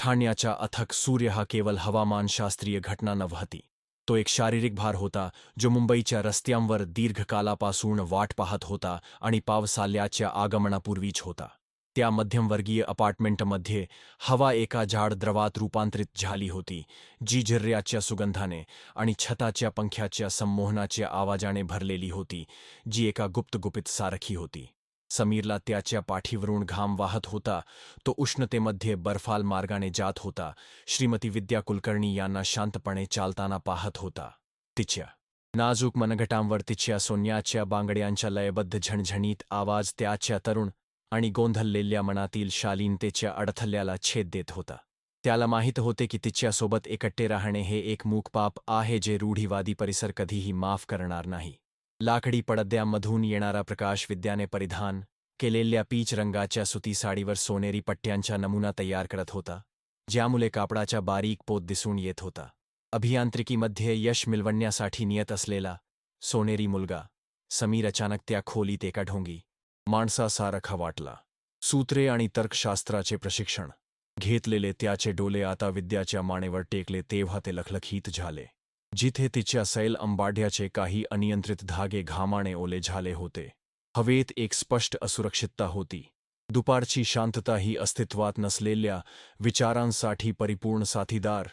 ठाण्याचा अथक सूर्य हा केवळ हवामानशास्त्रीय घटना नव्हती. तो एक शारीरिक भार होता जो मुंबईच्या रस्त्यांवर दीर्घकालापासून वाट पाहत होता आणि पावसाळ्याच्या आगमनापूर्वीच होता. त्या मध्यमवर्गीय अपार्टमेंटमध्ये हवा एका जाड द्रवात रूपांतरित झाली होती, जी झिर्याच्या सुगंधाने आणि छताच्या पंख्याच्या संमोहनाच्या आवाजाने भरलेली होती, जी एका गुप्तगुपित सारखी होती. समीरला त्याच्या पाठीवरून घाम वाहत होता. तो उष्णतेमध्ये बर्फाल मार्गाने जात होता. श्रीमती विद्या कुलकर्णी यांना शांतपणे चालताना पाहत होता. तिच्या नाजूक मनगटांवर तिच्या सोन्याच्या बांगड्यांच्या लयबद्ध झणझणीत आवाज त्याच्या तरुण आणि गोंधळलेल्या मनातील शालीनतेच्या अडथळ्याला छेद देत होता. त्याला माहीत होते की तिच्यासोबत एकटे राहणे हे एक मूक पाप आहे जे रूढीवादी परिसर कधीही माफ करणार नाही. लाकडी पडद्यामधून येणारा प्रकाश विद्याने परिधान केलेल्या पीच रंगाच्या सुती साडीवर सोनेरी पट्ट्यांचा नमुना तयार करत होता, ज्यामुळे कापडाचा बारीक पोत दिसून येत होता. अभियांत्रिकीमध्ये यश मिळवण्यासाठी नियत असलेला सोनेरी मुलगा समीर अचानक त्या खोलीत एका ढोंगी माणसासारखा वाटला. सूत्रे आणि तर्कशास्त्राचे प्रशिक्षण घेतलेले त्याचे डोळे आता विद्याच्या मानेवर टेकले तेव्हा ते लखलखीत झाले. जिथे तिच्या सैल अंबाढ्याचे काही अनियंत्रित धागे घामाने ओले झाले होते, हवेत एक स्पष्ट असुरक्षितता होती. दुपारची शांतता ही अस्तित्वात नसलेल्या विचारांसाठी परिपूर्ण साथीदार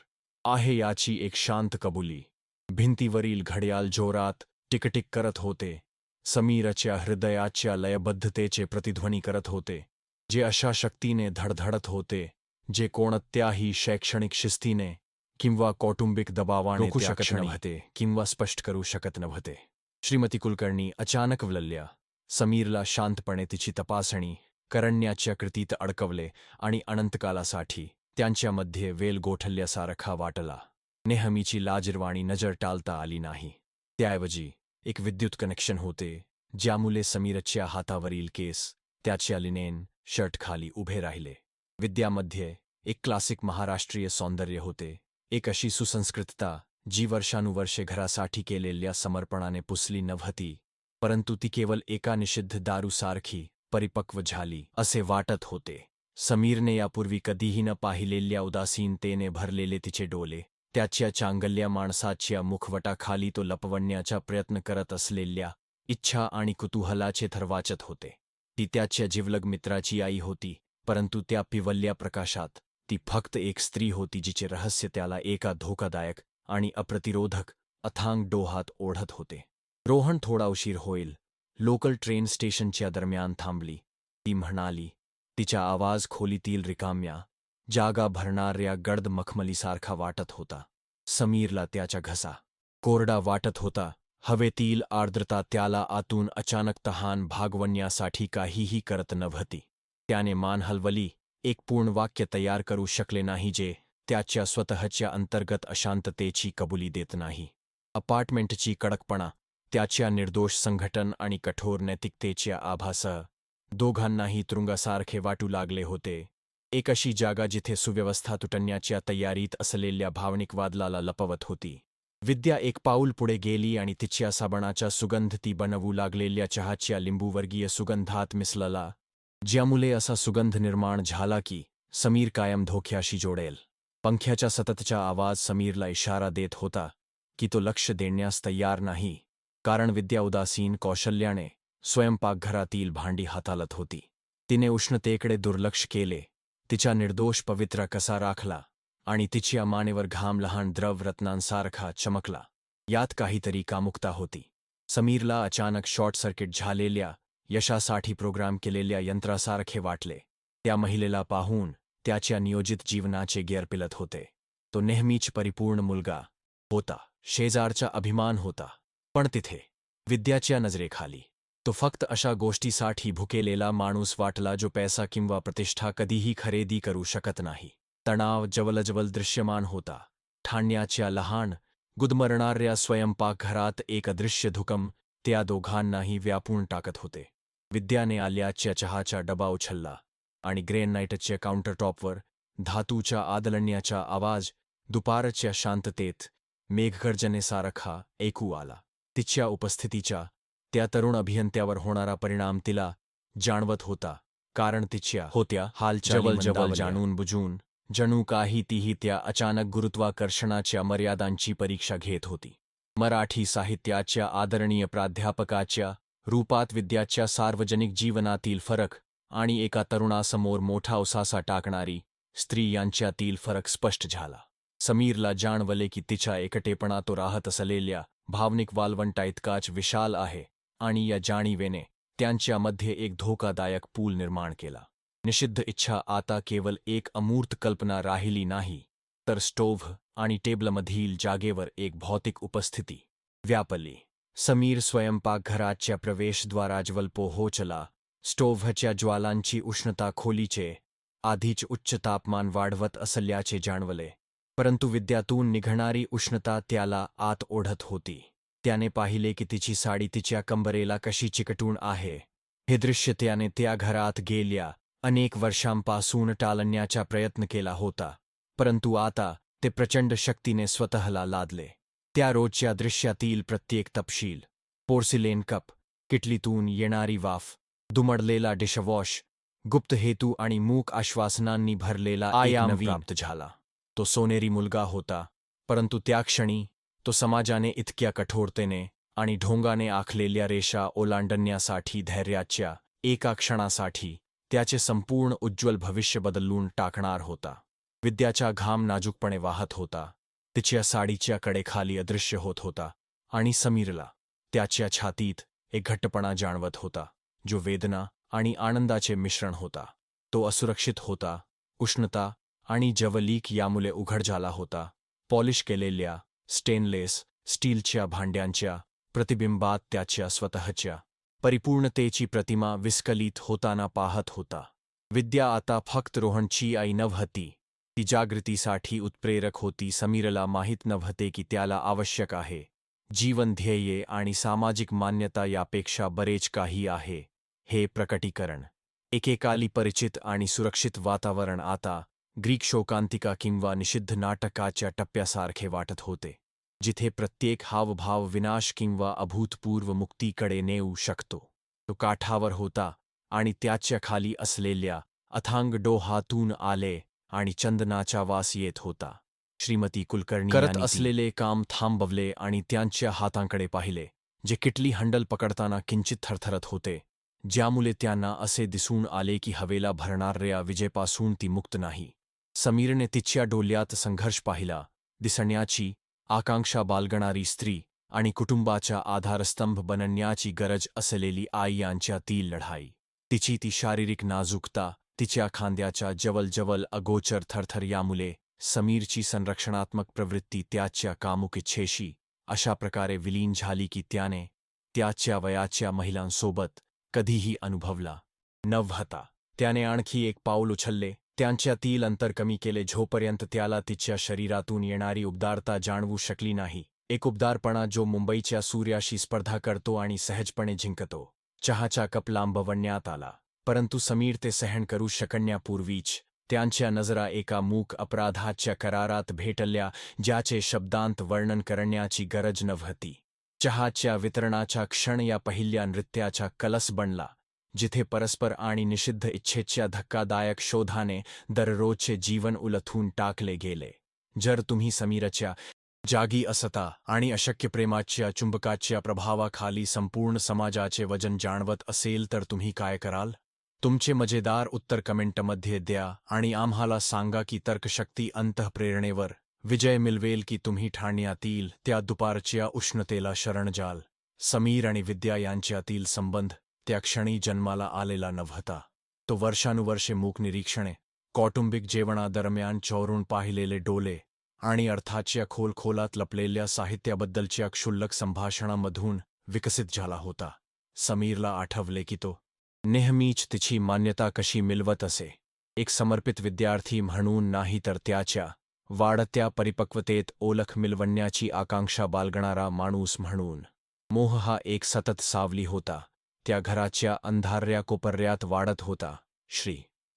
आहे याची एक शांत कबुली. भिंतीवरील घड्याळ जोरात टिकटिक करत होते, समीरच्या हृदयाच्या लयबद्धतेचे प्रतिध्वनी करत होते, जे अशा शक्तीने धडधडत होते जे कोणत्याही शैक्षणिक शिस्तीने किंवा कौटुंबिक दबावाने रोखू शकत नव्हते किंवा स्पष्ट करू शकत नव्हते. श्रीमती कुलकर्णी अचानक वलल्या. समीरला शांतपणे तिची तपासणी करण्याच्या कृतीत अडकवले आणि अनंतकालासाठी त्यांच्यामध्ये वेल गोठल्यासारखा वाटला. नेहमीची लाजिरवाणी नजर टाळता आली नाही. त्याऐवजी एक विद्युत कनेक्शन होते, ज्यामुळे समीरच्या हातावरील केस त्याच्या लिनेन शर्टखाली उभे राहिले. विद्यामध्ये एक क्लासिक महाराष्ट्रीय सौंदर्य होते, एक अशी सुसंस्कृतता जी वर्षानुवर्षे घरासाठी केलेल्या समर्पणाने पुसली नव्हती, परंतु ती केवळ एका निषिद्ध दारूसारखी परिपक्व झाली असे वाटत होते. समीरने यापूर्वी कधीही न पाहिलेल्या उदासीनतेने भरलेले तिचे डोळे त्याच्या चांगल्या माणसाच्या मुखवटाखाली तो लपवण्याचा प्रयत्न करत असलेल्या इच्छा आणि कुतूहलाचे थर वाचत होते. ती त्याच्या जिवलग मित्राची आई होती, परंतु त्या पिवल्या प्रकाशात ती फक्त एक स्त्री होती जिचे रहस्य त्याला एका धोकादायक आणि अप्रतिरोधक अथांग डोहात ओढत होते. रोहन थोडा उशीर होईल. लोकल ट्रेन स्टेशनच्या दरम्यान थांबली. ती म्हणाली. तिचा आवाज खोलीतील रिकाम्या जागा भरणाऱ्या गडद मखमलीसारखा वाटत होता. समीरला त्याचा घसा कोरडा वाटत होता. हवेतील आर्द्रता त्याला आतून अचानक तहान भागवण्यासाठी काहीही करत नव्हती. त्याने मान हलवली. एक पूर्ण वाक्य तयार करू शकले नाही जे त्याच्या स्वतःच्या अंतर्गत अशांततेची कबुली देत नाही. अपार्टमेंटची कडकपणा, त्याच्या निर्दोष संघटन आणि कठोर नैतिकतेच्या आभासह दोघांनाही तुरुंगासारखे वाटू लागले होते. एक अशी जागा जिथे सुव्यवस्था तुटण्याच्या तयारीत असलेल्या भावनिक वादळाला लपवत होती. विद्या एक पाऊल पुढे गेली आणि तिच्या साबणाचा सुगंध ती बनवू लागलेल्या चहाच्या लिंबूवर्गीय सुगंधात मिसळला, ज्यामुळे असा सुगंध निर्माण झाला की समीर कायम धोक्याशी जोडेल. पंख्याचा सततचा आवाज समीरला इशारा देत होता की तो लक्ष देण्यास तयार नाही, कारण विद्या उदासीन कौशल्याने स्वयंपाकघरातील भांडी हाताळत होती. तिने उष्णतेकडे दुर्लक्ष केले, तिचा निर्दोष पवित्रा कसा राखला आणि तिच्या मानेवर घाम लहान द्रव रत्नांसारखा चमकला. यात काहीतरी कामुकता होती. समीरला अचानक शॉर्ट सर्किट झालेल्या यशासाठी प्रोग्राम केलेल्या यंत्रासारखे वाटले. त्या महिलेला पाहून त्याच्या नियोजित जीवनाचे गेअर पिलत होते. तो नेहमीच परिपूर्ण मुलगा होता, शेजारचा अभिमान होता, पण तिथे विद्याच्या नजरेखाली तो फक्त अशा गोष्टीसाठी भुकेलेला माणूस वाटला जो पैसा किंवा प्रतिष्ठा कधीही खरेदी करू शकत नाही. तणाव जवळजवळ दृश्यमान होता. ठाण्याच्या लहान गुदमरणाऱ्या स्वयंपाकघरात एक अदृश्य धुकम त्या दोघांनाही व्यापून टाकत होते. विद्याने आल्याच्या चहाचा डबा उचलला आणि ग्रेनाइटच्या काउंटरटॉपवर धातूच्या आदळण्याचा आवाज दुपारच्या शांततेत मेघगर्जनेसारखा ऐकू आला. तिच्या उपस्थितीचा त्या तरुण अभियंत्यावर होणारा परिणाम तिला जाणवत होता, कारण तिच्या होत्या हालचाली जवळ जाणून बुजून जणू काही तीही त्या अचानक गुरुत्वाकर्षणाच्या मर्यादांची परीक्षा घेत होती. मराठी साहित्याच्या आदरणीय प्राध्यापकाच्या रूपात विद्याच्या सार्वजनिक जीवनातील फरक आणि एका तरुणासमोर मोठा उसासा टाकणारी स्त्री यांच्यातील फरक स्पष्ट झाला. समीरला जाणवले की तिच्या एकटेपणा तो राहत असलेल्या भावनिक वाळवंटाइतकाच विशाल आहे आणि या जाणीवेने त्यांच्यामध्ये एक धोकादायक पूल निर्माण केला. निषिद्ध इच्छा आता केवळ एक अमूर्त कल्पना राहिली नाही, तर स्टोव्ह आणि टेबलमधील जागेवर एक भौतिक उपस्थिती व्यापली. समीर स्वयंपाकघराच्या प्रवेशद्वाराजवळ पोहोचला. स्टोव्हच्या ज्वालांची उष्णता खोलीचे आधीच उच्च तापमान वाढवत असल्याचे जाणवले, परंतु विद्यातून निघणारी उष्णता त्याला आत ओढत होती. त्याने पाहिले की तिची साडी तिच्या कंबरेला कशी चिकटून आहे. हे दृश्य त्याने त्या घरात गेल्या अनेक वर्षांपासून टाळण्याचा प्रयत्न केला होता, परंतु आता ते प्रचंड शक्तीने स्वतःला लादले. त्या रोजच्या दृश्यातील प्रत्येक तपशील, पोर्सिलेन कप, किटलीतून येणारी वाफ, दुमडलेला डिशवॉश, गुप्त हेतू आणि मूक आश्वासनांनी भरलेला आयाम प्राप्त झाला. तो सोनेरी मुलगा होता, परंतु त्या क्षणी तो समाजाने इतक्या कठोरतेने आणि ढोंगाने आखलेल्या रेषा ओलांडण्यासाठी धैर्याच्या एका क्षणासाठी त्याचे संपूर्ण उज्ज्वल भविष्य बदलून टाकणार होता. विद्याचा घाम नाजूकपणे वाहत होता, तिच्या साडीच्या कडेखाली अदृश्य होत होता आणि समीरला त्याच्या छातीत एक घट्टपणा जाणवत होता, जो वेदना आणि आनंदाचे मिश्रण होता. तो असुरक्षित होता, उष्णता आणि जवलीक यामुळे उघड झाला होता. पॉलिश केलेल्या स्टेनलेस स्टीलच्या भांड्यांच्या प्रतिबिंबात त्याच्या स्वतःच्या परिपूर्णतेची प्रतिमा विस्कलित होताना पाहत होता. विद्या आता फक्त रोहनची आई नव्हती, ती जागृतीसाठी उत्प्रेरक होती. समीरला माहीत नव्हते की त्याला आवश्यक आहे जीवन ध्येये आणि सामाजिक मान्यता यापेक्षा बरेच काही आहे. हे प्रकटीकरण, एकेकाली परिचित आणि सुरक्षित वातावरण आता ग्रीक शोकांतिका किंवा निषिद्ध नाटकाच्या टप्प्यासारखे वाटत होते, जिथे प्रत्येक हावभाव विनाश किंवा अभूतपूर्व मुक्तीकडे नेऊ शकतो. तो काठावर होता आणि त्याच्या खाली असलेल्या अथांग डोहातून आले आणि चंदनाचा वास येत होता. श्रीमती कुलकर्णी करत असलेले काम थांबवले आणि त्यांच्या हातांकडे पाहिले, जे किटली हँडल पकडताना किंचित थरथरत होते, ज्यामुळे त्यांना असे दिसून आले की हवेला भरणाऱ्या विजेपासून ती मुक्त नाही. समीरने तिच्या डोळ्यात संघर्ष पाहिला, दिसण्याची आकांक्षा बाळगणारी स्त्री आणि कुटुंबाचा आधारस्तंभ बनण्याची गरज असलेली आई यांच्यातील लढाई. तिची ती शारीरिक नाजूकता, तिच्या खांद्याच्या जवळजवळ अगोचर थरथर यामुळे समीरची संरक्षणात्मक प्रवृत्ती त्याच्या कामुक इच्छेशी अशा प्रकारे विलीन झाली की त्याने त्याच्या वयाच्या महिलांसोबत कधीही अनुभवला नव्हता. त्याने आणखी एक पाऊल उचलले, त्यांच्यातील अंतर कमी केले, जोपर्यंत त्याला तिच्या शरीरातून येणारी उबदारता जाणवू शकली नाही. एक उबदारपणा जो मुंबईच्या सूर्याशी स्पर्धा करतो आणि सहजपणे जिंकतो. चहाचा कप लांबवण्यात आला, परंतु समीर ते सहन करू शकण्यापूर्वीच त्यांच्या नजरा एका मूक अपराधाच्या करारात भेटल्या, ज्याचे शब्दांत वर्णन करण्याची गरज नव्हती. चहाच्या वितरणाचा क्षण या पहिल्या नृत्याचा कलस बनला, जिथे परस्पर आणि निषिद्ध इच्छेच्या धक्कादायक शोधाने दररोजचे जीवन उलथून टाकले गेले. जर तुम्ही समीरच्या जागी असता आणि अशक्य प्रेमाच्या चुंबकाच्या प्रभावाखाली संपूर्ण समाजाचे वजन जाणवत असेल तर तुम्ही काय कराल? तुमचे मजेदार उत्तर कमेंटमध्ये द्या आणि आम्हाला सांगा की तर्कशक्ती अंतःप्रेरणेवर विजय मिळवेल की तुम्ही ठाण्यातील त्या दुपारच्या उष्णतेला शरण जाल. समीर आणि विद्या यांच्यातील संबंध त्या क्षणी जन्माला आलेला नव्हता. तो वर्षानुवर्षे मूक निरीक्षणे, कौटुंबिक जेवणादरम्यान चोरून पाहिलेले डोळे आणि अर्थाच्या खोलात लपलेल्या साहित्याबद्दलच्या क्षुल्लक संभाषणामधून विकसित झाला होता. समीरला आठवले की तो नेहमीच तिची मान्यता कशी मिळवत असे, एक समर्पित विद्यार्थी म्हणून नाही तर त्याच्या वाढत्या परिपक्वतेत ओळख मिळवण्याची आकांक्षा बाळगणारा माणूस म्हणून. मोह हा एक सतत सावली होता, त्या घराच्या अंधाऱ्या कोपऱ्यात वाढत होता. श्री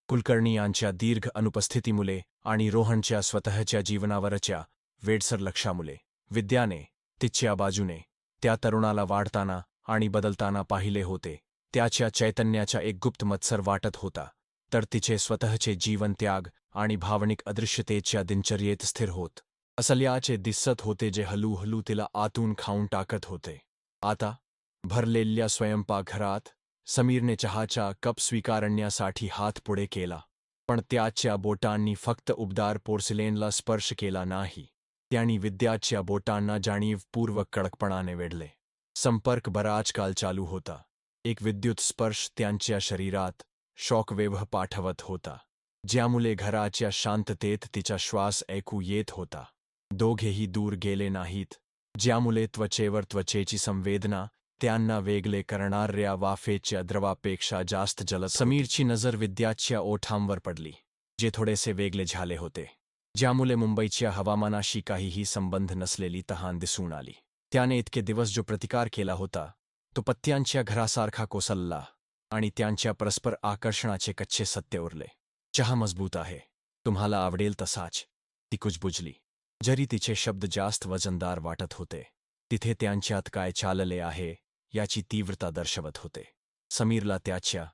कुलकर्णी यांच्या दीर्घ अनुपस्थितीमुळे आणि रोहनच्या स्वतःच्या जीवनावरच्या वेडसर लक्षामुळे विद्याने तिच्या बाजूने त्या तरुणाला वाढताना आणि बदलताना पाहिले होते. त्याच्या चैतन्याचा एक गुप्त मत्सर वाटत होता, तर तिचे स्वतःचे जीवन त्याग आणि भावनिक अदृश्यतेच्या दिनचर्येत स्थिर होत असल्याचे दिसत होते, जे हळूहळू तिला आतून खाऊन टाकत होते. आता भरलेल्या स्वयंपाकघरात समीरने चहाचा कप स्वीकारण्यासाठी हात पुढे केला, पण त्याच्या बोटांनी फक्त उबदार पोर्सिलेनला स्पर्श केला नाही. त्यांनी विद्याच्या बोटांना जाणीवपूर्वक कडकपणाने वेढले. संपर्क बराच काळ चालू होता. एक विद्युत स्पर्श त्यांच्या शरीरात शॉकवेव्ह पाठवत होता, ज्यामुळे घराच्या शांततेत तिचा श्वास ऐकू येत होता. दोघेही दूर गेले नाहीत, ज्यामुळे त्वचेवर त्वचेची संवेदना त्यांना वेगळे करणाऱ्या वाफेच्या द्रवापेक्षा जास्त जलद. समीरची नजर विद्याच्या ओठांवर पडली, जे थोडेसे वेगळे झाले होते, ज्यामुळे मुंबईच्या हवामानाशी काहीही संबंध नसलेली तहान दिसून आली. त्याने इतके दिवस जो प्रतिकार केला होता, तो पत्त्यांच्या घरासारखा कोसळला आणि त्यांच्या परस्पर आकर्षणाचे कच्चे सत्य उरले. चहा मजबूत आहे, तुम्हाला आवडेल तसाच, ती कुजबुजली. जरी तिचे शब्द जास्त वजनदार वाटत होते, तिथे त्यांच्यात काय चालले आहे याची तीव्रता दर्शवत होते. समीरला त्याच्या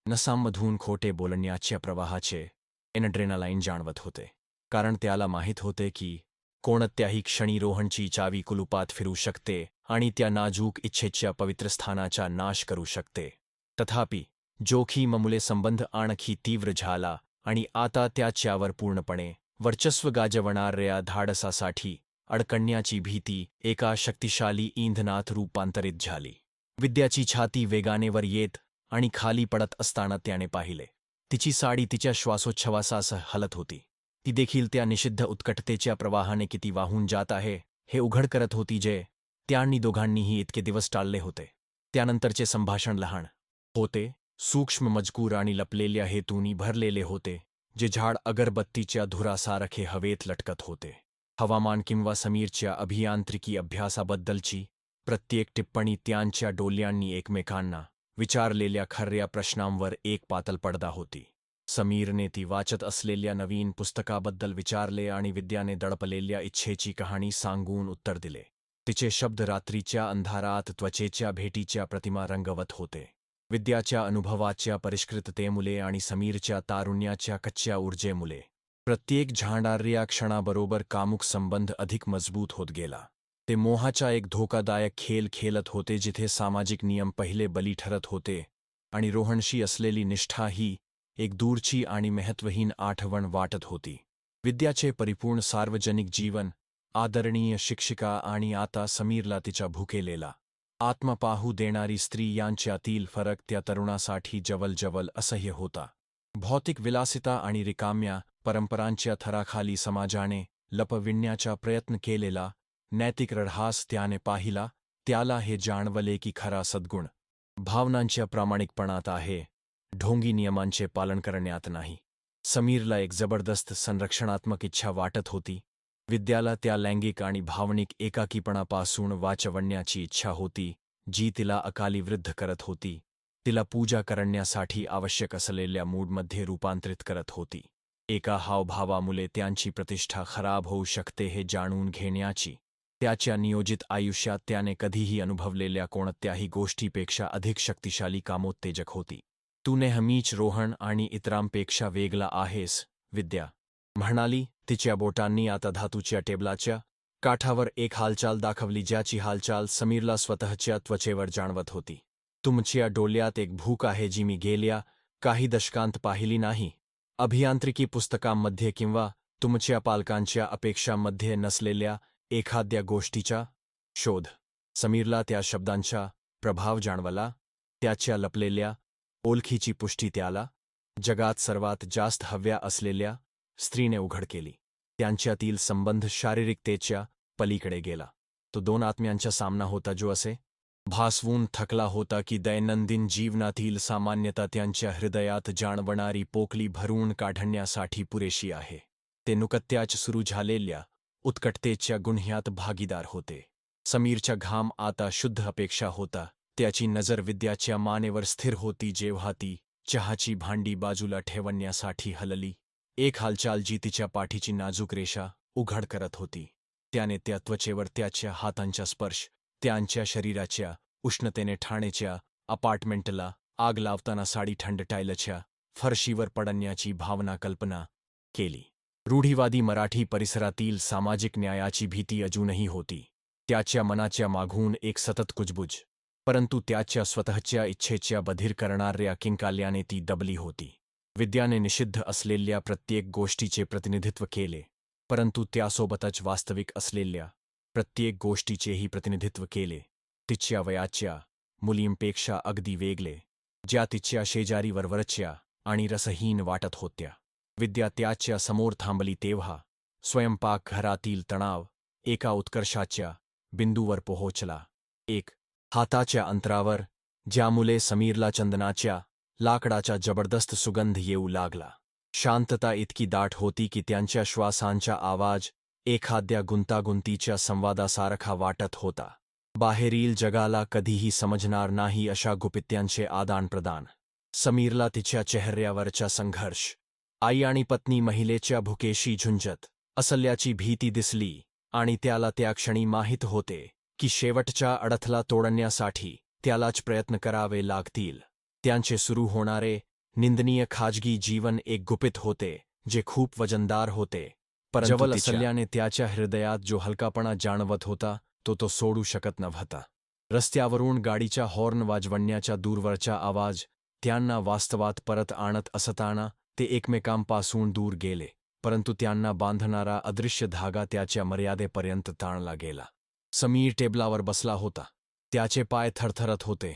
नसांमधून खोटे बोलण्याच्या प्रवाहाचे एनड्रेनालाईन जाणवत होते, कारण त्याला माहीत होते की कोणत्याही क्षणी रोहनची चावी कुलुपात फिरू शकते आणि त्या नाजूक इच्छेच्या पवित्र स्थानाचा नाश करू शकते. तथापि जोखीममुळे संबंध आणखी तीव्र झाला आणि आता त्याच्यावर पूर्णपणे वर्चस्व गाजवणाऱ्या धाडसासाठी अडकण्याची भीती एका शक्तिशाली इंधनात रूपांतरित झाली. विद्याची छाती वेगाने वर येत आणि खाली पडत असताना त्याने पाहिले. तिची साडी तिच्या श्वासोच्छवासासह हलत होती. ती देखील त्या निषिद्ध उत्कटतेच्या प्रवाहाने किती वाहून जात आहे हे उघड करत होती, जे त्यांनी दोघांनीही इतके दिवस टाळले होते. त्यानंतरचे संभाषण लहान होते, सूक्ष्म मजकूर आणि लपलेल्या हेतूंनी भरलेले होते, जे झाड अगरबत्तीच्या धुरासारखे हवेत लटकत होते. हवामान किंवा समीरच्या अभियांत्रिकी अभ्यासाबद्दलची प्रत्येक टिप्पणी त्यांच्या डोल्यांनी एकमेकांना विचारलेल्या खर्या प्रश्नांवर एक पातळ पडदा होती. समीरने ती वाचत असलेल्या नवीन पुस्तकाबद्दल विचारले आणि विद्याने दडपलेल्या इच्छेची कहाणी सांगून उत्तर दिले. तिचे शब्द रात्रीच्या अंधारात त्वचेच्या भेटीच्या प्रतिमा रंगवत होते. विद्याच्या अनुभवाच्या परिष्कृततेमुळे आणि समीरच्या तारुण्याच्या कच्च्या ऊर्जेमुळे प्रत्येक झाडार्या क्षणाबरोबर कामुक संबंध अधिक मजबूत होत गेला. ते मोहाचा एक धोकादायक खेळ खेळत होते, जिथे सामाजिक नियम पहिले बली ठरत होते आणि रोहनशी असलेली निष्ठा ही एक दूरची आणि महत्त्वहीन आठवण वाटत होती. विद्याचे परिपूर्ण सार्वजनिक जीवन, आदरणीय शिक्षिका आणि आता समीरला तिचा भुकेलेला आत्मा पाहू देणारी स्त्री यांच्यातील फरक त्या तरुणासाठी जवळजवळ असह्य होता. भौतिक विलासिता आणि रिकाम्या परंपरांच्या थराखाली समाजाने लपविण्याचा प्रयत्न केलेला नैतिक रढास त्याने पाहिला. त्याला हे जाणवले की खरा सद्गुण भावनांच्या प्रामाणिकपणात आहे, ढोंगी नियमांचे पालन करण्यात नाही. समीरला एक जबरदस्त संरक्षणात्मक इच्छा वाटत होती. विद्याला त्या लैंगिक आणि भावनिक एकाकीपणापासून वाचवण्याची इच्छा होती, जी तिला अकाली वृद्ध करत होती, तिला पूजा करण्यासाठी आवश्यक असलेल्या मूडमध्ये रूपांतरित करत होती. एका हावभावामुळे त्यांची प्रतिष्ठा खराब होऊ शकते हे जाणून घेण्याची त्याच्या नियोजित आयुष्यात त्याने कधीही अनुभवलेल्या कोणत्याही गोष्टीपेक्षा अधिक शक्तिशाली कामोत्तेजक होती. तू नेहमीच रोहन आणि इतरांपेक्षा वेगळा आहेस, विद्या म्हणाली. तिच्या बोटांनी आता धातूच्या टेबलाच्या काठावर एक हालचाल दाखवली, ज्याची हालचाल समीरला स्वतःच्या त्वचेवर जाणवत होती. तुमच्या डोळ्यात एक भूक आहे जी मी गेल्या काही दशकांत पाहिली नाही. अभियांत्रिकी पुस्तकांमध्ये किंवा तुमच्या पालकांच्या अपेक्षांमध्ये नसलेल्या एखाद्या गोष्टीचा शोध. समीरला त्या शब्दांचा प्रभाव जाणवला. त्याच्या लपलेल्या ओळखीची पुष्टी त्याला जगात सर्वात जास्त हव्या असलेल्या स्त्रीने उघड केली. त्यांच्यातील संबंध शारीरिकतेच्या पलीकडे गेला. तो दोन आत्म्यांचा सामना होता, जो असे भासवून थकला होता की दैनंदिन जीवनातील सामान्यता त्यांच्या हृदयात जाणवणारी पोकळी भरून काढण्यासाठी पुरेशी आहे. ते नुकत्याच सुरू झालेल्या उत्कटतेच्या गुन्ह्यात भागीदार होते. समीरचा घाम आता शुद्ध अपेक्षा होता. त्याची नजर विद्याच्या मानेवर स्थिर होती जेव्हा ती चहाची भांडी बाजूला ठेवण्यासाठी हलली. एक हालचाल जी तिच्या पाठीची नाजूक रेषा उघड करत होती. त्याने त्या त्वचेवर त्याच्या हातांचा स्पर्श, त्यांच्या शरीराच्या उष्णतेने ठाण्याच्या अपार्टमेंटला आग लावताना साडी थंड टायलच्या फरशीवर पडण्याची भावना कल्पना केली. रूढीवादी मराठी परिसरातील सामाजिक न्यायाची भीती अजूनही होती. त्याच्या मनाच्या मागून एक सतत कुजबुज, परंतु त्याच्या स्वतःच्या इच्छेच्या बधीर करणाऱ्या किंकाल्याने ती दबली होती. विद्याने निषिद्ध असलेल्या प्रत्येक गोष्टीचे प्रतिनिधित्व केले, परंतु त्यासोबतच वास्तविक असलेल्या प्रत्येक गोष्टीचेही प्रतिनिधित्व केले. तिच्या वयाच्या मुलींपेक्षा अगदी वेगळे, ज्या तिच्या शेजारी वरवरच्या आणि रसहीन वाटत होत्या. विद्या त्याच्या समोर थांबली तेव्हा स्वयंपाकघरातील तणाव एका उत्कर्षाच्या बिंदूवर पोहोचला. एक हाताच्या अंतरावर, ज्यामुळे समीरला चंदनाच्या लाकडाचा जबरदस्त सुगंध येऊ लागला. शांतता इतकी दाट होती की त्यांच्या श्वासांचा आवाज एखाद्या गुंतागुंतीच्या संवादासारखा वाटत होता. बाहेरील जगाला कधीही समजणार नाही अशा गुपित्यांचे आदानप्रदान. समीरला तिच्या चेहऱ्यावरचा संघर्ष, आई आणि पत्नी महिलेच्या भुकेशी झुंजत असल्याची भीती दिसली आणि त्याला त्या क्षणी माहीत होते की शेवटचा अडथळा तोडण्यासाठी त्यालाच प्रयत्न करावे लागतील. त्यांचे सुरू होणारे निंदनीय खाजगी जीवन एक गुपित होते जे खूप वजनदार होते, परंतु जवळ असल्याने त्याच्या हृदयात जो हलकापणा जाणवत होता तो सोडू शकत नव्हता. रस्त्यावरून गाडीच्या हॉर्न वाजवण्याचा दूरवरचा आवाज त्यांना वास्तवात परत आणत असताना ते एकमेकांपासून दूर गेले, परंतु त्यांना बांधणारा अदृश्य धागा त्याच्या मर्यादेपर्यंत ताणला गेला. समीर टेबलावर बसला होता. त्याचे पाय थरथरत होते,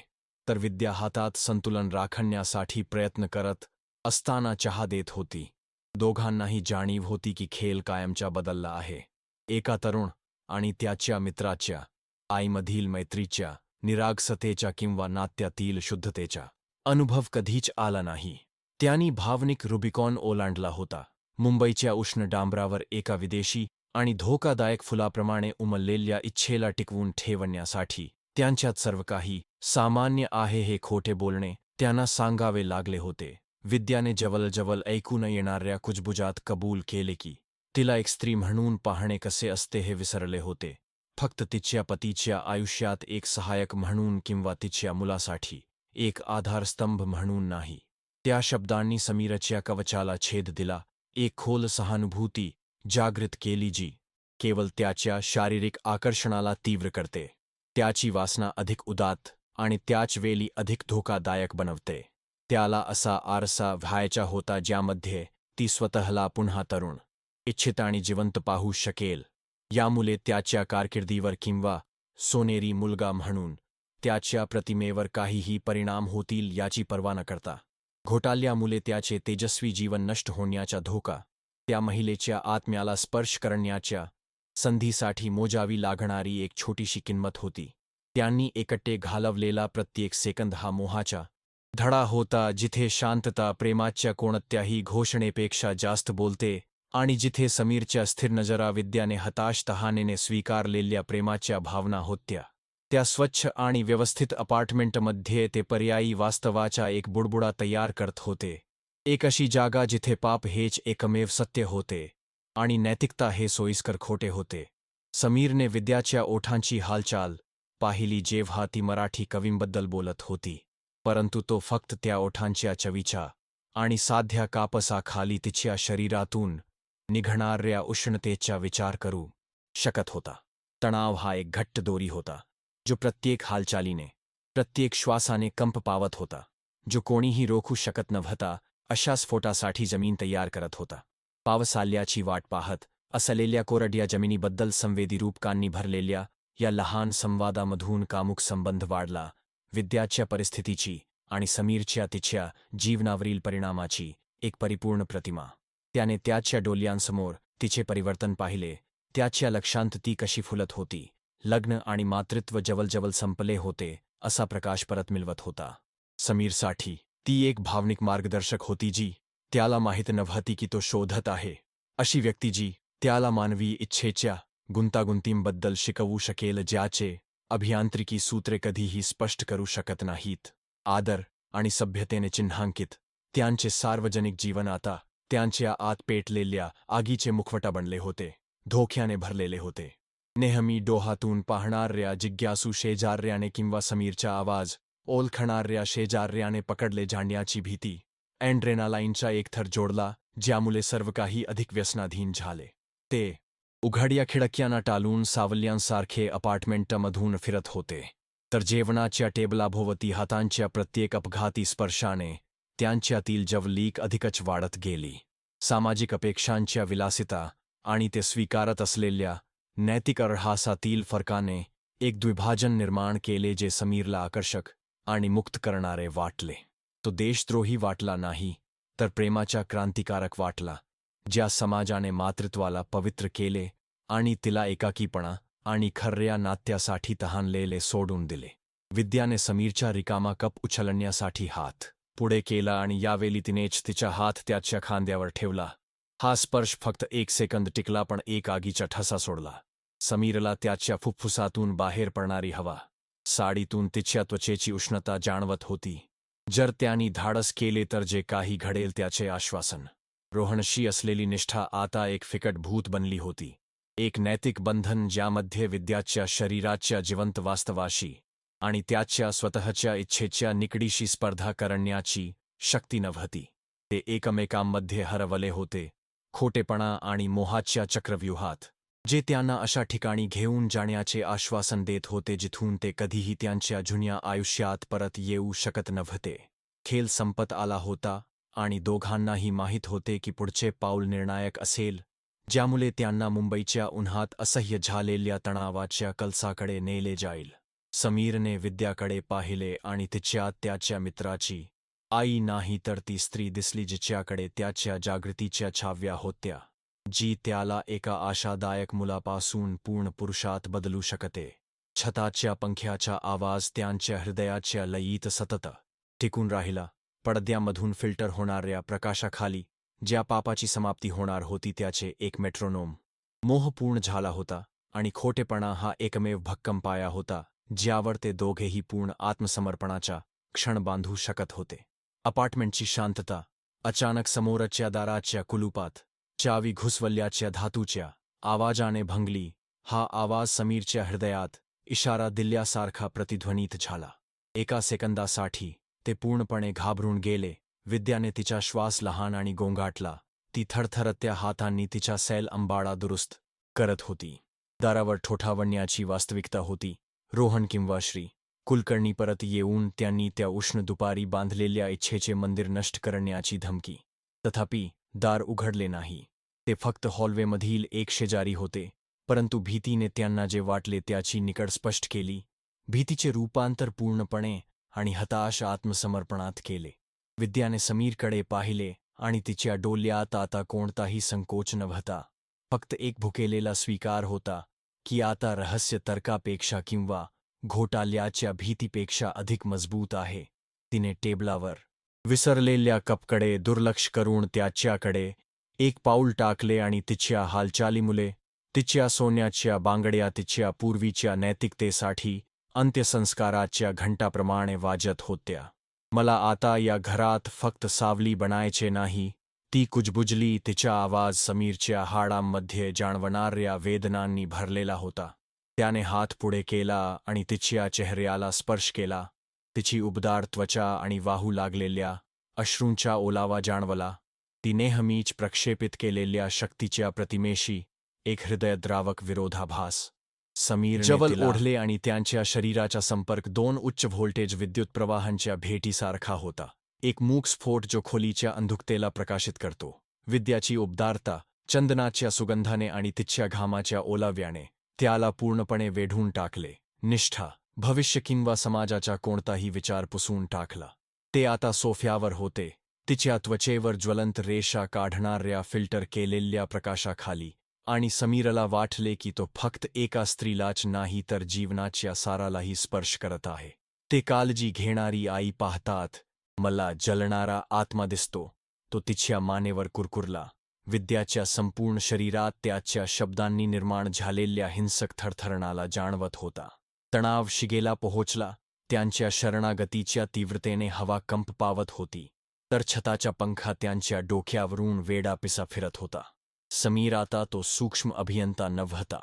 तर विद्या हातात संतुलन राखण्यासाठी प्रयत्न करत असताना चहा देत होती. दोघांनाही जाणीव होती की खेळ कायमचा बदलला आहे. एका तरुण आणि त्याच्या मित्राच्या आईमधील मैत्रीच्या, निरागसतेच्या किंवा नात्यातील शुद्धतेचा अनुभव कधीच आला नाही. त्यांनी भावनिक रुबिकॉन ओलांडला होता. मुंबईच्या उष्ण डांबरावर एका विदेशी आणि धोकादायक फुलाप्रमाणे उमललेल्या इच्छेला टिकवून ठेवण्यासाठी त्यांच्यात सर्व काही सामान्य आहे हे खोटे बोलणे त्यांना सांगावे लागले होते. विद्याने जवळजवळ ऐकू न येणाऱ्या कुजबुजात कबूल केले की तिला एक स्त्री म्हणून पाहणे कसे असते हे विसरले होते. फक्त तिच्या पतीच्या आयुष्यात एक सहायक म्हणून किंवा तिच्या मुलासाठी एक आधारस्तंभ म्हणून नाही. त्या शब्दांनी समीरच्या कवचाला छेद दिला. एक खोल सहानुभूती जागृत केली जी केवळ त्याच्या शारीरिक आकर्षणाला तीव्र करते, त्याची वासना अधिक उदात्त आणि त्याच वेळी अधिक धोकादायक बनवते. त्याला असा आरसा व्हायचा होता ज्यामध्ये ती स्वतःला पुन्हा तरुण, इच्छित आणि जिवंत पाहू शकेल. यामुळे त्याच्या कारकिर्दीवर किंवा सोनेरी मुलगा म्हणून त्याच्या प्रतिमेवर काहीही परिणाम होतील याची पर्वा न करता, घोटाळ्यामुळे त्याचे तेजस्वी जीवन नष्ट होण्याचा धोका त्या महिलेच्या आत्म्याला स्पर्श करण्याच्या संधीसाठी मोजावी लागणारी एक छोटीशी किंमत होती. त्यांनी एकटे घालवलेला प्रत्येक सेकंद हा मोहाचा धडा होता, जिथे शांतता प्रेमाच्या कोणत्याही घोषणेपेक्षा जास्त बोलते आणि जिथे समीरच्या स्थिर नजरा विद्याने हताश तहानेने स्वीकारलेल्या प्रेमाच्या भावना होत्या. त्या स्वच्छ आणि व्यवस्थित अपार्टमेंटमध्ये ते पर्यायी वास्तवाचा एक बुडबुडा तयार करत होते. एक अशी जागा जिथे पाप हेच एकमेव सत्य होते आणि नैतिकता हे सोयीस्कर खोटे होते. समीरने विद्याच्या ओठांची हालचाल पाहिली जेव्हा ती मराठी कवींबद्दल बोलत होती, परंतु तो फक्त त्या ओठांच्या चवीच्या आणि साध्या कापसाखाली तिच्या शरीरातून निघणाऱ्या उष्णतेचा विचार करू शकत होता. तणाव हा एक घट्ट दोरी होता, जो प्रत्येक हालचालीने, प्रत्येक श्वासाने कंप पावत होता, जो कोणीही रोखू शकत नव्हता. अशा स्फोटासाठी जमीन तयार करत होता. पावसाळ्याची वाट पाहत असलेल्या कोरड्या जमिनीबद्दल संवेदी रूपकांनी भरलेल्या या लहान संवादामधून कामुक संबंध वाढला. विद्याच्या परिस्थितीची आणि समीरच्या तिच्या जीवनावरील परिणामाची एक परिपूर्ण प्रतिमा. त्याने त्याच्या डोळ्यांसमोर तिचे परिवर्तन पाहिले. त्याच्या लक्षांत ती कशी फुलत होती. लग्न आणि मातृत्व जवळजवळ संपले होते असा प्रकाश परत मिळवत होता. समीरसाठी ती एक भावनिक मार्गदर्शक होती जी त्याला माहीत नव्हती की तो शोधत आहे. अशी व्यक्ती जी त्याला मानवी इच्छेच्या गुंतागुंतींबद्दल शिकवू शकेल ज्याचे अभियांत्रिकी सूत्रे कधीही स्पष्ट करू शकत नाहीत. आदर आणि सभ्यतेने चिन्हांकित त्यांचे सार्वजनिक जीवन आता त्यांच्या आत पेटलेल्या आगीचे मुखवटा बनले होते, धोक्याने भरलेले होते. नेहमी डोहातून पाहणाऱ्या जिज्ञासू शेजाऱ्याने किंवा समीरचा आवाज ओळखणाऱ्या शेजाऱ्याने पकडले जाण्याची भीती एड्रेनालाईनचा एक थर जोडला, ज्यामुळे सर्व काही अधिक व्यसनाधीन झाले. ते उघड्या खिडक्यांना टाळून सावल्यांसारखे अपार्टमेंटमधून फिरत होते, तर जेवणाच्या टेबलाभोवती हातांच्या प्रत्येक अपघाती स्पर्शाने त्यांच्यातील जवळीक अधिकच वाढत गेली. सामाजिक अपेक्षांच्या विलासिता आणि ते स्वीकारत असलेल्या नैतिक अर्हासातील फरकाने एक द्विभाजन निर्माण केले जे समीरला आकर्षक आणि मुक्त करणारे वाटले. तो देशद्रोही वाटला नाही, तर प्रेमाचा क्रांतिकारक वाटला, ज्या समाजाने मातृत्वाला पवित्र केले आणि तिला एकाकीपणा आणि खर्या नात्यासाठी तहानलेले सोडून दिले. विद्याने समीरच्या रिकामा कप उचलण्यासाठी हात पुढे केला आणि यावेळी तिनेच तिचा हात त्याच्या खांद्यावर ठेवला. हा स्पर्श फक्त 1 सेकंद टिकला, पण एक आगीचा ठसा सोडला. समीरला त्याच्या फुफ्फुसातून बाहेर पडणारी हवा, साडीतून तिच्या त्वचेची उष्णता जाणवत होती. जर त्यांनी धाडस केले तर जे काही घडेल त्याचे आश्वासन. रोहनशी असलेली निष्ठा आता एक फिकट भूत बनली होती, एक नैतिक बंधन ज्यामध्ये विद्याच्या शरीराच्या जिवंत वास्तवाशी आणि त्याच्या स्वतःच्या इच्छेच्या निकडीशी स्पर्धा करण्याची शक्ती नव्हती. ते एकमेकांमध्ये हरवले होते, खोटेपणा आणि मोहाच्या चक्रव्यूहात, जे त्यांना अशा ठिकाणी घेऊन जाण्याचे आश्वासन देत होते जिथून ते कधीही त्यांच्या जुन्या आयुष्यात परत येऊ शकत नव्हते. खेळ संपत आला होता आणि दोघांनाही माहीत होते की पुढचे पाऊल निर्णायक असेल, ज्यामुळे त्यांना मुंबईच्या उन्हात असह्य झालेल्या तणावाच्या कलसाकडे नेले जाईल. समीरने विद्याकडे पाहिले आणि तिच्यात त्याच्या मित्राची आई नाही तर ती स्त्री दिसली जिच्याकडे त्याच्या जागृतीच्या छाव्या होत्या, जी त्याला एका आशादायक मुलापासून पूर्ण पुरुषात बदलू शकते. छताच्या पंख्याचा आवाज त्यांच्या हृदयाच्या लयीत सतत टिकून राहिला. पडद्यामधून फिल्टर होणाऱ्या प्रकाशाखाली ज्या पापाची समाप्ती होणार होती त्याचे एक मेट्रोनोम. मोह पूर्ण झाला होता आणि खोटेपणा हा एकमेव भक्कम पाया होता ज्यावर ते दोघेही पूर्ण आत्मसमर्पणाचा क्षण बांधू शकत होते. अपार्टमेंटची शांतता अचानक समोरच्या दाराच्या कुलुपात चावी घुसवल्याच्या धातूच्या आवाजाने भंगली. हा आवाज समीरच्या हृदयात इशारा दिल्यासारखा प्रतिध्वनित झाला. एका सेकंदासाठी ते पूर्णपणे घाबरून गेले. विद्याने तिचा श्वास लहान आणि गोंगाटला. ती थरथरत्या हातांनी तिचा सैल अंबाडा दुरुस्त करत होती. दारावर ठोठावण्याची वास्तविकता होती. रोहन किंवा श्री कुलकर्णी परत येऊन त्यांनी त्या उष्ण दुपारी बांधलेल्या इच्छेचे मंदिर नष्ट करण्याची धमकी. तथापि दार उघडले नाही. ते फक्त हॉलवेमधील एक शेजारी होते, परंतु भीतीने त्यांना जे वाटले त्याची निकड स्पष्ट केली. भीतीचे रूपांतर पूर्णपणे आणि हताश आत्मसमर्पणात केले. विद्याने समीरकडे पाहिले आणि तिच्या डोळ्यात आता कोणताही संकोच नव्हता, फक्त एक भुकेलेला स्वीकार होता की आता रहस्य तर्कापेक्षा किंवा घोटाळ्याच्या भीतीपेक्षा अधिक मजबूत आहे. तिने टेबलावर विसरलेल्या कपकडे दुर्लक्ष करून त्याच्याकडे एक पाऊल टाकले आणि तिच्या हालचालीमुळे तिच्या सोन्याच्या बांगड्या तिच्या पूर्वीच्या नैतिकतेसाठी अंत्यसंस्काराच्या घंटाप्रमाणे वाजत होत्या. मला आता या घरात फक्त सावली बनायचे नाही, ती कुजबुजली. तिचा आवाज समीरच्या हाडांमध्ये जाणवणाऱ्या वेदनांनी भरलेला होता. त्याने हात पुढे केला आणि तिच्या चेहऱ्याला स्पर्श केला. तिची उबदार त्वचा आणि वाहू लागलेल्या अश्रूंचा ओलावा जाणवला. ती नेहमीच प्रक्षेपित केलेल्या शक्तीच्या प्रतिमेशी एक हृदयद्रावक विरोधाभास. समीर जवळ ओढले आणि त्यांच्या शरीराचा संपर्क 2 उच्च व्होल्टेज विद्युत प्रवाहांच्या भेटीसारखा होता. एक मूक स्फोट जो खोलीच्या अंधुकतेला प्रकाशित करतो. विद्याची उबदारता, चंदनाच्या सुगंधाने आणि तिच्या घामाच्या ओलाव्याने त्याला पूर्णपणे वेढून टाकले. निष्ठा, भविष्य किंवा समाजाचा कोणताही विचार पुसून टाकला. ते आता सोफ्यावर होते, तिच्या त्वचेवर ज्वलंत रेषा काढणाऱ्या फिल्टर केलेल्या प्रकाशाखाली, आणि समीरला वाटले की तो फक्त एका स्त्रीलाच नाही तर जीवनाच्या सारालाही स्पर्श करत आहे. ते काळजी घेणारी आई पाहतात, मला जलणारा आत्मा दिसतो, तो तिच्या मानेवर कुरकुरला. विद्याच्या संपूर्ण शरीरात त्याच्या शब्दांनी निर्माण झालेल्या हिंसक थरथरणाला जाणवत होता. तणाव शिगेला पोहोचला. त्यांच्या शरणागतीच्या तीव्रतेने हवा कंप पावत होती, तर छताचा पंखा त्यांच्या डोक्यावरून वेडापिसा फिरत होता. समीर आता तो सूक्ष्म अभियंता नव्हता,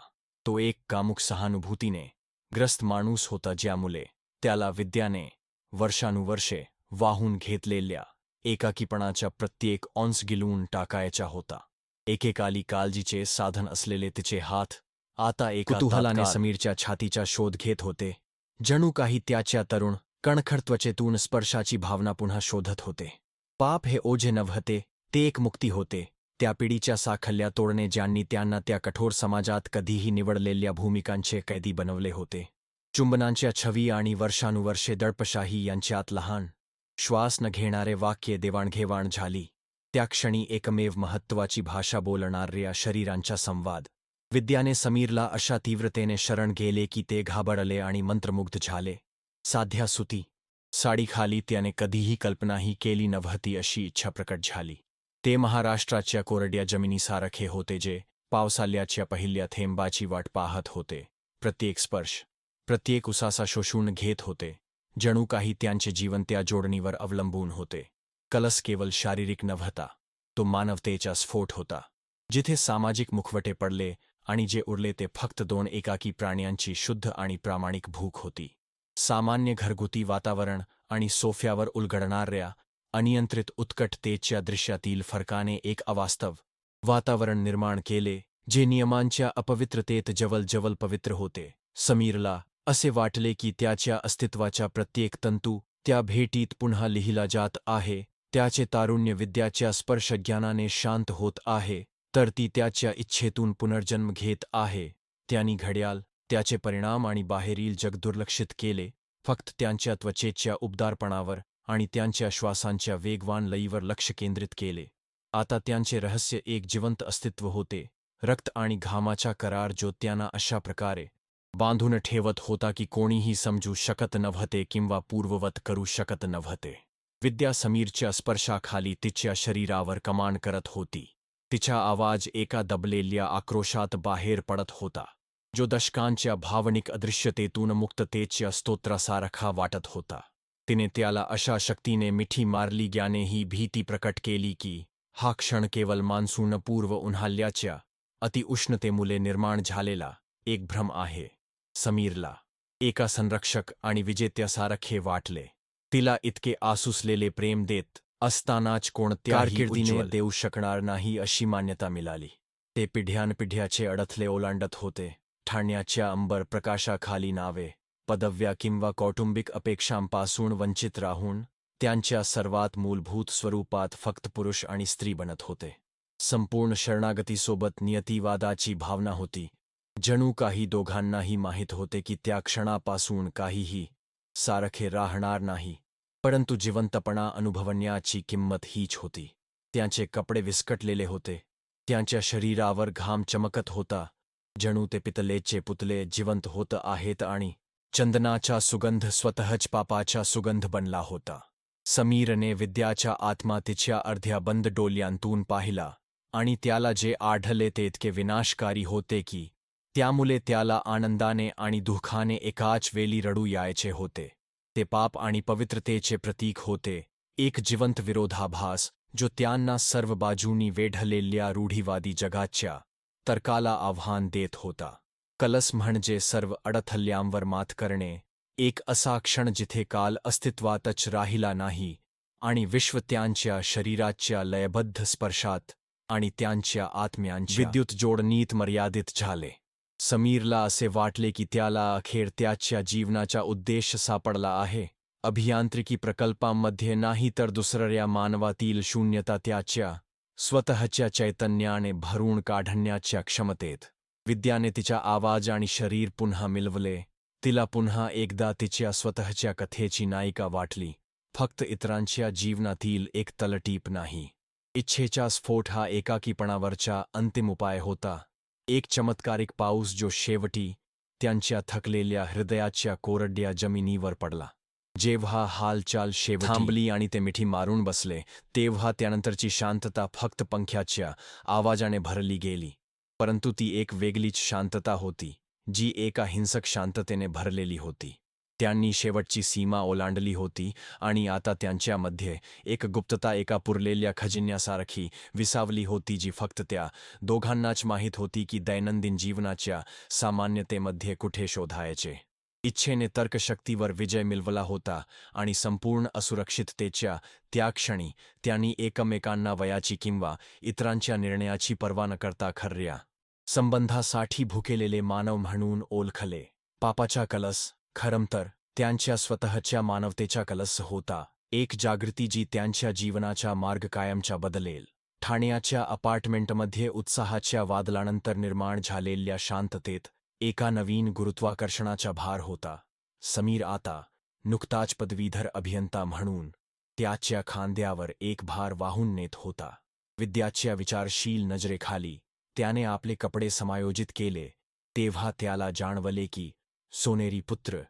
तो एक कामुक सहानुभूतीने ग्रस्त माणूस होता ज्यामुळे त्याला विद्याने वर्षानुवर्षे वाहून घेतलेल्या एकाकीपणाच्या प्रत्येक ऑन्स गिलून टाकायचा होता. एकेकाली काळजीचे साधन असलेले तिचे हात आता एका कुतूहलाने समीरच्या छातीचा शोध घेत होते, जणू काही त्याच्या तरुण कणखर त्वचेतून स्पर्शाची भावना पुन्हा शोधत होते. पाप हे ओझे नव्हते, ते एक मुक्ती होते, त्या पिढीच्या साखल्या तोडणे ज्यांनी त्यांना त्या कठोर समाजात कधीही निवडलेल्या भूमिकांचे कैदी बनवले होते. चुंबनांच्या छवी आणि वर्षानुवर्षे दडपशाही यांच्यात लहान श्वास न घेणारे वाक्ये देवाणघेवाण झाली. त्या क्षणी एकमेव महत्त्वाची भाषा बोलणाऱ्या शरीरांचा संवाद. विद्याने समीरला अशा तीव्रतेने शरण गेले की ते घाबरले आणि मंत्रमुग्ध झाले. साध्या सुती साडीखाली त्याने कधीही कल्पनाही केली नव्हती अशी इच्छा प्रकट झाली. ते महाराष्ट्राच्या कोरड्या जमिनीसारखे होते जे पावसाळ्याच्या पहिल्या थेंबाची वाट पाहत होते. प्रत्येक स्पर्श, प्रत्येक उसासा शोषून घेत होते, जणू काही त्यांचे जीवन त्या जोडणीवर अवलंबून होते. कलस केवळ शारीरिक नव्हता, तो मानवतेचा स्फोट होता. जिथे सामाजिक मुखवटे पडले आणि जे उरले ते फक्त दोन एकाकी प्राण्यांची शुद्ध आणि प्रामाणिक भूक होती. सामान्य घरगुती वातावरण आणि सोफ्यावर उलगडणाऱ्या अनियंत्रित उत्कटतेच्या दृश्यातील फरकाने एक अवास्तव वातावरण निर्माण केले, जे नियमांच्या अपवित्रतेत जवळ पवित्र होते. समीरला असे वाटले की त्याच्या अस्तित्वाचा प्रत्येक तंतू त्या भेटीत पुन्हा लिहिला जात आहे. त्याचे तारुण्य विद्याच्या स्पर्शज्ञानाने शांत होत आहे, तर ती त्याच्या इच्छेतून पुनर्जन्म घेत आहे. त्यांनी घड्याळ, त्याचे परिणाम आणि बाहेरील जग दुर्लक्षित केले, फक्त त्यांच्या त्वचेच्या उबदारपणावर आणि त्यांच्या श्वासांच्या वेगवान लयीवर लक्ष केंद्रित केले. आता त्यांचे रहस्य एक जिवंत अस्तित्व होते, रक्त आणि घामाचा करार जो त्यांना अशा प्रकारे बांधून ठेवत होता की कोणीही समजू शकत नव्हते किंवा पूर्ववत करू शकत नव्हते. विद्या समीरच्या स्पर्शाखाली तिच्या शरीरावर कमांड करत होती. तिचा आवाज एका दबलेल्या आक्रोशात बाहेर पडत होता, जो दशकांच्या भावनिक अदृश्यतेतून मुक्ततेच्या स्तोत्रासारखा वाटत होता. तिने त्याला अशा शक्तीने मिठी मारली ज्याने ही भीती प्रकट केली की हा क्षण केवळ मान्सूनपूर्व उन्हाळ्याच्या अतिउष्णतेमुळे निर्माण झालेला एक भ्रम आहे. समीरला एका संरक्षक आणि विजेत्यासारखे वाटले. तिला इतके आसुसलेले प्रेम देत असतानाच कोणत्याही कारकिर्दीने देऊ शकणार नाही अशी मान्यता मिळाली. ते पिढ्यानपिढ्याचे अडथळे ओलांडत होते. ठाण्याच्या अंबर प्रकाशाखाली नावे, पदव्या किंवा कौटुंबिक अपेक्षांपासून वंचित राहून त्यांच्या सर्वात मूलभूत स्वरूपात फक्त पुरुष आणि स्त्री बनत होते. संपूर्ण शरणागतीसोबत नियतिवादाची भावना होती, जणू काही दोघांनाही माहीत होते की त्या क्षणापासून काहीही सारखे राहणार नाही. परंतु जिवंतपणा अनुभवण्याची किंमत हीच होती. त्यांचे कपडे विस्कटलेले होते, त्यांच्या शरीरावर घाम चमकत होता, जणू ते पितलेचे पुतले जिवंत होत आहेत आणि चंदनाचा सुगंध स्वतःच पापाचा सुगंध बनला होता. समीरने विद्याच्या आत्मा तिच्या अर्ध्या बंद डोळ्यांतून पाहिला आणि त्याला जे आढळले ते इतके विनाशकारी होते की त्यामुळे त्याला आनंदाने आणि दुःखाने एकाच वेळी रडू यायचे होते. ते पाप आणि पवित्रतेचे प्रतीक होते, एक जिवंत विरोधाभास जो त्यांना सर्व बाजूंनी वेढलेल्या रूढीवादी जगाच्या तर्काला आव्हान देत होता. कलस म्हणजे सर्व अडथळ्यांवर मात करणे, एक असा क्षण जिथे काल अस्तित्वातच राहिला नाही आणि विश्व त्यांच्या शरीराच्या लयबद्ध स्पर्शात आणि त्यांच्या आत्म्यांच्या विद्युत जोडणीत मर्यादित झाले. समीरला असे वाटले की त्याला अखेर त्याच्या जीवनाचा उद्देश सापडला आहे, अभियांत्रिकी प्रकल्पांमध्ये नाही तर दुसऱ्या मानवातील शून्यता त्याच्या स्वतःच्या चैतन्याने भरून काढण्याच्या क्षमतेत. विद्याने तिचा आवाज आणि शरीर पुन्हा मिळवले. तिला पुन्हा एकदा तिच्या स्वतःच्या कथेची नायिका वाटली, फक्त इतरांच्या जीवनातील एक तलटीप नाही. इच्छेचा स्फोट हा एकाकीपणावरचा अंतिम उपाय होता, एक चमत्कारिक पाऊस जो शेवटी त्यांच्या थकलेल्या हृदयाच्या कोरड्या जमिनीवर पडला. जेव्हा हालचाल शेवटी थांबली आणि ते मिठी मारून बसले, तेव्हा त्यानंतरची शांतता फक्त पंख्याच्या आवाजाने भरली गेली. परंतु ती एक वेगळीच शांतता होती, जी एका हिंसक शांततेने भरलेली होती. त्यांनी शेवटची सीमा ओलांडली होती आणि आता त्यांच्यामध्ये एक गुप्तता एका पुरलेल्या खजिन्यासारखी विसावली होती जी फक्त त्या दोघांनाच माहीत होती की दैनंदिन जीवनाच्या सामान्यतेमध्ये कुठे शोधायचे. इच्छेने तर्कशक्तीवर विजय मिळवला होता आणि संपूर्ण असुरक्षिततेच्या त्या क्षणी त्यांनी एकमेकांना वयाची किंवा इतरांच्या निर्णयाची पर्वा न करता खर्या संबंधासाठी भुकेलेले मानव म्हणून ओळखले. पापाचा कलस खरं तर त्यांच्या स्वतःच्या मानवतेचा कलस होता, एक जागृती जी त्यांच्या जीवनाचा मार्ग कायमचा बदलेल. ठाण्याच्या अपार्टमेंटमध्ये उत्साहाच्या वादळानंतर निर्माण झालेल्या शांततेत एका नवीन गुरुत्वाकर्षणाचा भार होता. समीर आता नुकताच पदवीधर अभियंता म्हणून त्याच्या खांद्यावर एक भार वाहून नेत होता. विद्याच्या विचारशील नजरेखाली त्याने आपले कपडे समायोजित केले तेव्हा त्याला जाणवले की सोनेरी पुत्र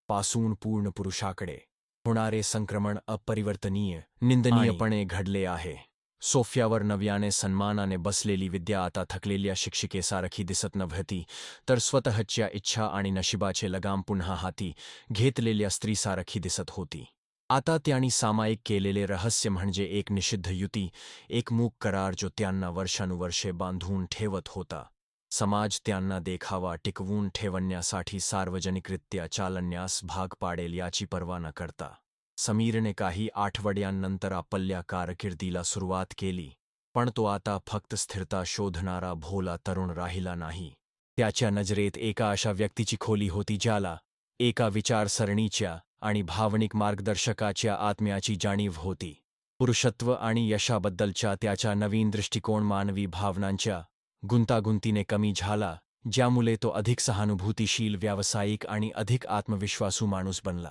पासून पूर्ण पुरुषाकडे होणारे संक्रमण अपरिवर्तनीय निंदनीयपणे घडले आहे. सोफ्यावर नव्याने सन्मानाने बसलेली विद्या आता थकलेल्या शिक्षिकेसारखी दिसत नव्हती, तर स्वतःच्या इच्छा आणि नशिबाचे लगाम पुन्हा हाती घेतलेल्या स्त्रीसारखी दिसत होती. आता त्यांनी सामायिक केलेले रहस्य म्हणजे एक निषिद्ध युती, एक मूक करार जो त्यांना वर्षानुवर्षे बांधून ठेवत होता. समाज त्यांना देखावा टिकवून ठेवण्यासाठी सार्वजनिकरित्या चालण्यास भाग पाडेल याची पर्वा न करता समीरने काही आठवड्यांनंतर आपल्या कारकिर्दीला सुरुवात केली. पण तो आता फक्त स्थिरता शोधणारा भोला तरुण राहिला नाही. त्याच्या नजरेत एका अशा व्यक्तीची खोली होती ज्याला एका विचारसरणीच्या आणि भावनिक मार्गदर्शकाच्या आत्म्याची जाणीव होती. पुरुषत्व आणि यशाबद्दलच्या त्याच्या नवीन दृष्टिकोन मानवी भावनांच्या गुंतागुंतीने कमी झाला, ज्यामुळे तो अधिक सहानुभूतीशील, व्यावसायिक आणि अधिक आत्मविश्वासू माणूस बनला.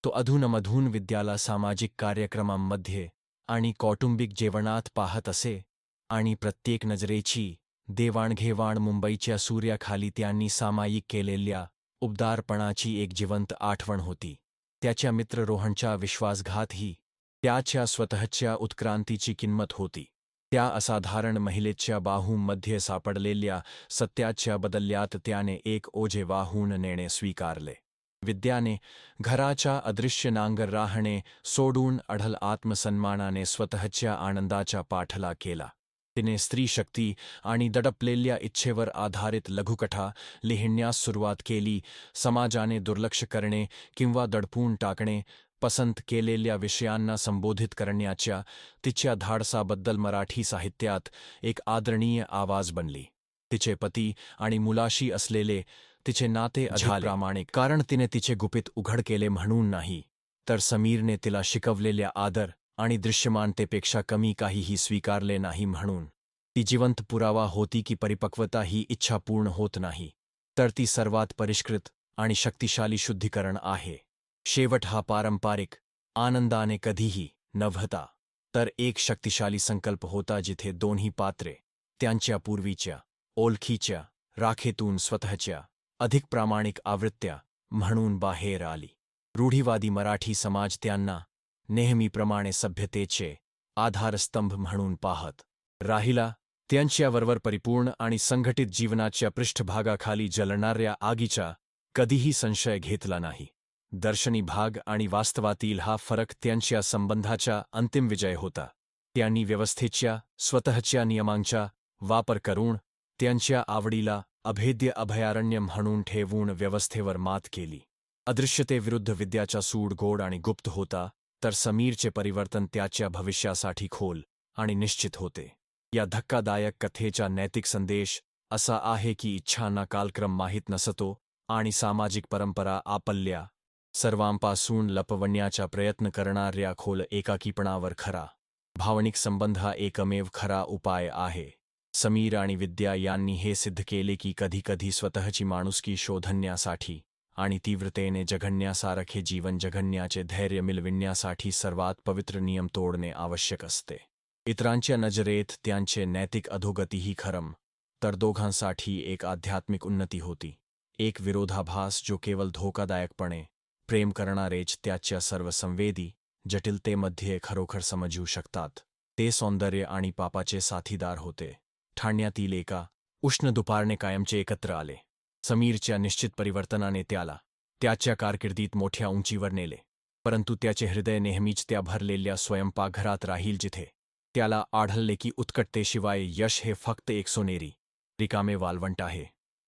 तो अधूनमधून विद्याला सामाजिक कार्यक्रमांमध्ये आणि कौटुंबिक जेवणात पाहत असे आणि प्रत्येक नजरेची देवाणघेवाण मुंबईच्या सूर्याखाली त्यांनी सामायिक केलेल्या उबदारपणाची एक जिवंत आठवण होती. त्याच्या मित्र रोहनचा विश्वासघात ही त्याच्या स्वतःच्या उत्क्रांतीची किंमत होती. त्या असाधारण महिलेच्या बाहूंमध्ये सापडलेल्या सत्याच्या बदल्यात त्याने एक ओझे वाहून नेणे स्वीकारले. विद्याने घराच्या अदृश्य नांगर राहणे सोडून अढळ आत्मसन्मानाने स्वतःच्या आनंदाचा पाठला केला. तिने स्त्रीशक्ती आणि दडपलेल्या इच्छेवर आधारित लघुकथा लिहिण्यास सुरुवात केली. समाजाने दुर्लक्ष करणे किंवा दडपून टाकणे पसंत केलेल्या विषयांना संबोधित करण्याच्या तिच्या धाडसाबद्दल मराठी साहित्यात एक आदरणीय आवाज बनली. तिचे पती आणि मुलाशी असलेले तिचे नाते अधिक प्रामाणिक, कारण तिने तिचे गुपित उघड केले म्हणून नाही, तर समीरने तिला शिकवलेल्या आदर आणि दृश्यमानतेपेक्षा कमी काहीही स्वीकारले नाही म्हणून. ती जिवंत पुरावा होती की परिपक्वता ही इच्छा पूर्ण होत नाही, तर ती सर्वात परिष्कृत आणि शक्तिशाली शुद्धीकरण आहे. शेवट हा पारंपरिक आनंदाने कधीही नव्हता, तर एक शक्तिशाली संकल्प होता जिथे दोन्ही पात्रे त्यांच्या पूर्वीच्या ओळखीच्या राखेतून स्वतःच्या अधिक प्रामाणिक आवृत्त्या म्हणून बाहेर आली. रूढीवादी मराठी समाज त्यांना नेहमीप्रमाणे सभ्यतेचे आधारस्तंभ म्हणून पाहत राहिला. त्यांच्याबरोबर परिपूर्ण आणि संघटित जीवनाच्या पृष्ठभागाखाली जळणाऱ्या आगीचा कधीही संशय घेतला नाही. दर्शनी भाग आणि वास्तवातील हा फरक त्यांच्या संबंधाचा अंतिम विजय होता. त्यांनी व्यवस्थेच्या स्वतःच्या नियमांचा वापर करून त्यांच्या आवडीला अभेद्य अभयारण्य म्हणून ठेवून व्यवस्थेवर मात केली. अदृश्यतेविरुद्ध विद्याचा सूड गोड आणि गुप्त होता, तर समीरचे परिवर्तन त्याच्या भविष्यासाठी खोल आणि निश्चित होते. या धक्कादायक कथेचा नैतिक संदेश असा आहे की इच्छांना कालक्रम माहीत नसतो आणि सामाजिक परंपरा आपल्या सर्वांपासून लपवण्याचा प्रयत्न करणाऱ्या खोल एकाकीपणावर खरा भावनिक संबंध हा एकमेव खरा उपाय आहे. समीर आणि विद्या यांनी हे सिद्ध केले की कधीकधी स्वतःची माणुसकी शोधण्यासाठी आणि तीव्रतेने जगण्यासारखे जीवन जगण्याचे धैर्य मिळविण्यासाठी सर्वात पवित्र नियम तोडणे आवश्यक असते. इतरांच्या नजरेत त्यांचे नैतिक अधोगतीही खरं तर दोघांसाठी एक आध्यात्मिक उन्नती होती. एक विरोधाभास जो केवळ धोकादायकपणे प्रेम करणारेच त्याच्या सर्व संवेदी जटिलतेमध्ये खरोखर समजू शकतात. ते सौंदर्य आणि पापाचे साथीदार होते. ठाण्यातील एका उष्ण दुपारने कायमचे एकत्र आले. समीरच्या निश्चित परिवर्तनाने त्याला त्याच्या कारकिर्दीत मोठ्या उंचीवर नेले, परंतु त्याचे हृदय नेहमीच त्या भरलेल्या स्वयंपाकघरात राहील जिथे त्याला आढळले की उत्कटतेशिवाय यश हे फक्त एक सोनेरी रिकामे वाळवंट आहे.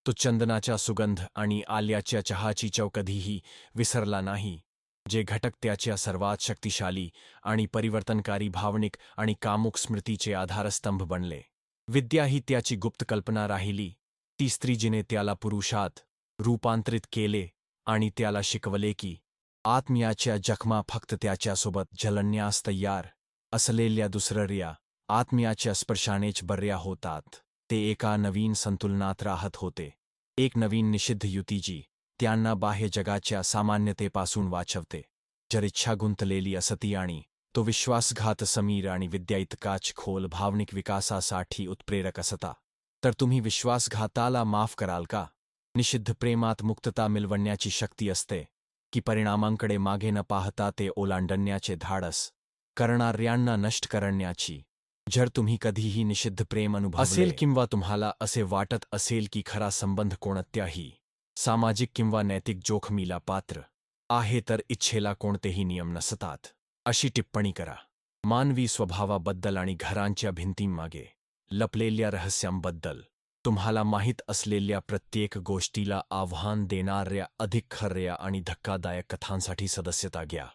तो चंदनाचा सुगंध आणि आल्याच्या चहाची चव कधीही विसरला नाही, जे घटक त्याच्या सर्वात शक्तिशाली आणि परिवर्तनकारी भावनिक आणि कामुक स्मृतीचे आधारस्तंभ बनले. विद्या ही त्याची गुप्त कल्पना राहिली, ती स्त्री जिने त्याला पुरुषात रूपांतरित केले आणि त्याला शिकवले की आत्म्याच्या जखमा फक्त त्याच्यासोबत झलण्यास तयार असलेल्या दुसऱ्या आत्म्याच्या स्पर्शानेच बऱ्या होतात. ते एका नवीन संतुलनात राहत होते, एक नवीन निषिद्ध युती जी त्यांना बाह्य जगाच्या सामान्यतेपासून वाचवते. जर इच्छा गुंतलेली असती आणि तो विश्वासघात समीर आणि विद्या इतकाच खोल भावनिक विकासासाठी उत्प्रेरक असता, तर तुम्ही विश्वासघाताला माफ कराल का? निषिद्ध प्रेमात मुक्तता मिळवण्याची शक्ती असते की परिणामांकडे मागे न पाहता ते ओलांडण्याचे धाडस करणाऱ्यांना नष्ट करण्याची. जर तुम्ही कधीही निषिद्ध प्रेम अनुभवले असेल किंवा तुम्हाला असे वाटत असेल की खरा संबंध कोणत्याही सामाजिक किंवा नैतिक जोखमीला पात्र आहे, तर इच्छेला कोणतेही नियम नसतात, अशी टिप्पणी करा. मानवी स्वभावाबद्दल आणि घरांच्या भिंतींमागे लपलेल्या रहस्यांबद्दल तुम्हाला माहीत असलेल्या प्रत्येक गोष्टीला आव्हान देणाऱ्या अधिक खऱ्या आणि धक्कादायक कथांसाठी सदस्यता घ्या.